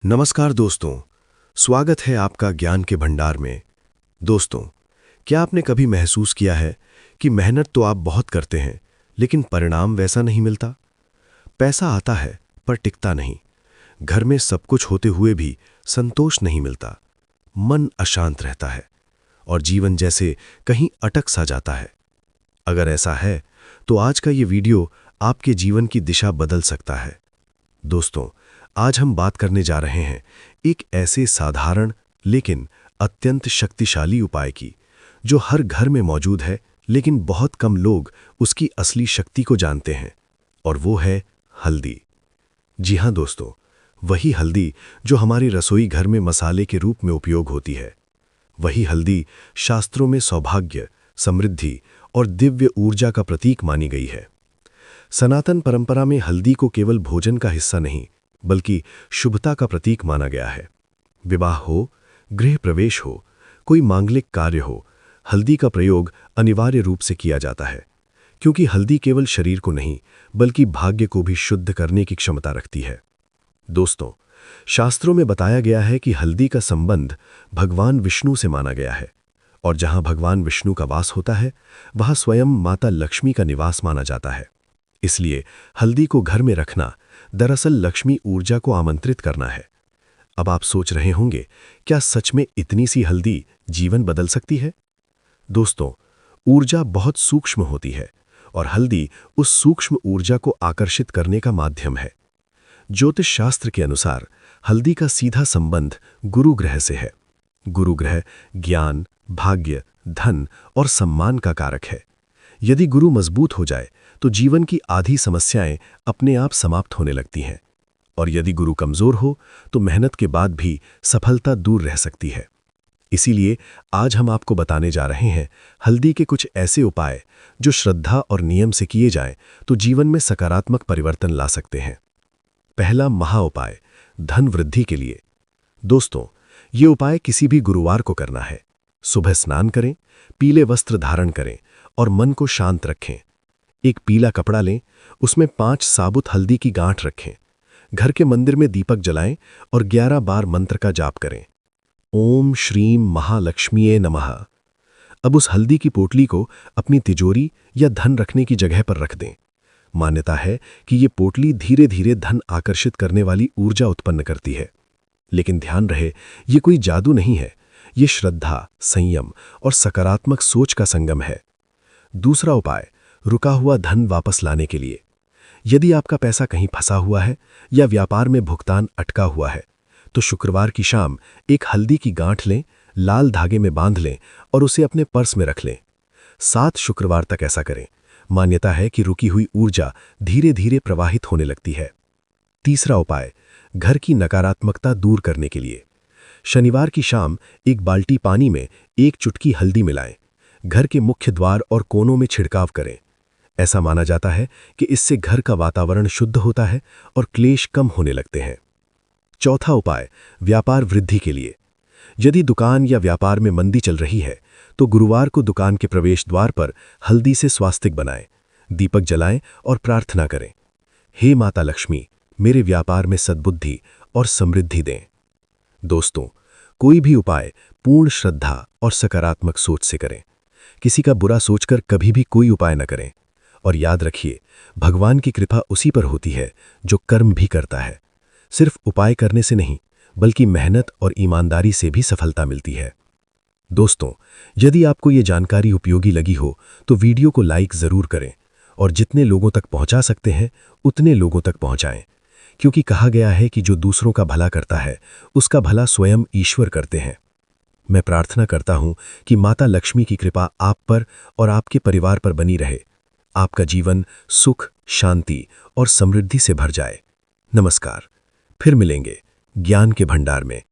नमस्कार दोस्तों, स्वागत है आपका ज्ञान के भंडार में। दोस्तों, क्या आपने कभी महसूस किया है कि मेहनत तो आप बहुत करते हैं, लेकिन परिणाम वैसा नहीं मिलता? पैसा आता है पर टिकता नहीं। घर में सब कुछ होते हुए भी संतोष नहीं मिलता। मन अशांत रहता है और जीवन जैसे कहीं अटक सा जाता है। अगर ऐसा है तो आज का ये वीडियो आपके जीवन की दिशा बदल सकता है। दोस्तों, आज हम बात करने जा रहे हैं एक ऐसे साधारण लेकिन अत्यंत शक्तिशाली उपाय की, जो हर घर में मौजूद है, लेकिन बहुत कम लोग उसकी असली शक्ति को जानते हैं, और वो है हल्दी। जी हाँ दोस्तों, वही हल्दी जो हमारे रसोई घर में मसाले के रूप में उपयोग होती है। वही हल्दी शास्त्रों में सौभाग्य, समृद्धि और दिव्य ऊर्जा का प्रतीक मानी गई है। सनातन परंपरा में हल्दी को केवल भोजन का हिस्सा नहीं, बल्कि शुभता का प्रतीक माना गया है। विवाह हो, गृह प्रवेश हो, कोई मांगलिक कार्य हो, हल्दी का प्रयोग अनिवार्य रूप से किया जाता है, क्योंकि हल्दी केवल शरीर को नहीं, बल्कि भाग्य को भी शुद्ध करने की क्षमता रखती है। दोस्तों, शास्त्रों में बताया गया है कि हल्दी का संबंध भगवान विष्णु से माना गया है, और जहां भगवान विष्णु का वास होता है, वहां स्वयं माता लक्ष्मी का निवास माना जाता है। इसलिए हल्दी को घर में रखना दरअसल लक्ष्मी ऊर्जा को आमंत्रित करना है। अब आप सोच रहे होंगे, क्या सच में इतनी सी हल्दी जीवन बदल सकती है? दोस्तों, ऊर्जा बहुत सूक्ष्म होती है, और हल्दी उस सूक्ष्म ऊर्जा को आकर्षित करने का माध्यम है। ज्योतिष शास्त्र के अनुसार हल्दी का सीधा संबंध गुरु ग्रह से है। गुरु ग्रह ज्ञान, भाग्य, धन और सम्मान का कारक है। यदि गुरु मजबूत हो जाए तो जीवन की आधी समस्याएं अपने आप समाप्त होने लगती हैं, और यदि गुरु कमजोर हो तो मेहनत के बाद भी सफलता दूर रह सकती है। इसीलिए आज हम आपको बताने जा रहे हैं हल्दी के कुछ ऐसे उपाय जो श्रद्धा और नियम से किए जाएं तो जीवन में सकारात्मक परिवर्तन ला सकते हैं। पहला महा उपाय, धन वृद्धि के लिए। दोस्तों, ये उपाय किसी भी गुरुवार को करना है। सुबह स्नान करें, पीले वस्त्र धारण करें और मन को शांत रखें। एक पीला कपड़ा लें, उसमें 5 साबुत हल्दी की गांठ रखें। घर के मंदिर में दीपक जलाएं और 11 बार मंत्र का जाप करें। ओम श्रीम महालक्ष्मीये नमः। अब उस हल्दी की पोटली को अपनी तिजोरी या धन रखने की जगह पर रख दें। मान्यता है कि ये पोटली धीरे धीरे धन आकर्षित करने वाली ऊर्जा उत्पन्न करती है। लेकिन ध्यान रहे, ये कोई जादू नहीं है, ये श्रद्धा, संयम और सकारात्मक सोच का संगम है। दूसरा उपाय, रुका हुआ धन वापस लाने के लिए। यदि आपका पैसा कहीं फंसा हुआ है या व्यापार में भुगतान अटका हुआ है, तो शुक्रवार की शाम एक हल्दी की गांठ लें, लाल धागे में बांध लें और उसे अपने पर्स में रख लें। 7 शुक्रवार तक ऐसा करें। मान्यता है कि रुकी हुई ऊर्जा धीरे धीरे प्रवाहित होने लगती है। तीसरा उपाय, घर की नकारात्मकता दूर करने के लिए। शनिवार की शाम एक बाल्टी पानी में 1 चुटकी हल्दी मिलाएं। घर के मुख्य द्वार और कोनों में छिड़काव करें। ऐसा माना जाता है कि इससे घर का वातावरण शुद्ध होता है और क्लेश कम होने लगते हैं। चौथा उपाय, व्यापार वृद्धि के लिए। यदि दुकान या व्यापार में मंदी चल रही है, तो गुरुवार को दुकान के प्रवेश द्वार पर हल्दी से स्वास्तिक बनाएं, दीपक जलाएं और प्रार्थना करें, हे माता लक्ष्मी, मेरे व्यापार में सद्बुद्धि और समृद्धि दें। दोस्तों, कोई भी उपाय पूर्ण श्रद्धा और सकारात्मक सोच से करें। किसी का बुरा सोचकर कभी भी कोई उपाय न करें। और याद रखिए, भगवान की कृपा उसी पर होती है जो कर्म भी करता है। सिर्फ उपाय करने से नहीं, बल्कि मेहनत और ईमानदारी से भी सफलता मिलती है। दोस्तों, यदि आपको ये जानकारी उपयोगी लगी हो तो वीडियो को लाइक ज़रूर करें और जितने लोगों तक पहुंचा सकते हैं उतने लोगों तक पहुंचाएं, क्योंकि कहा गया है कि जो दूसरों का भला करता है उसका भला स्वयं ईश्वर करते हैं। मैं प्रार्थना करता हूं कि माता लक्ष्मी की कृपा आप पर और आपके परिवार पर बनी रहे। आपका जीवन सुख, शांति और समृद्धि से भर जाए। नमस्कार, फिर मिलेंगे ज्ञान के भंडार में।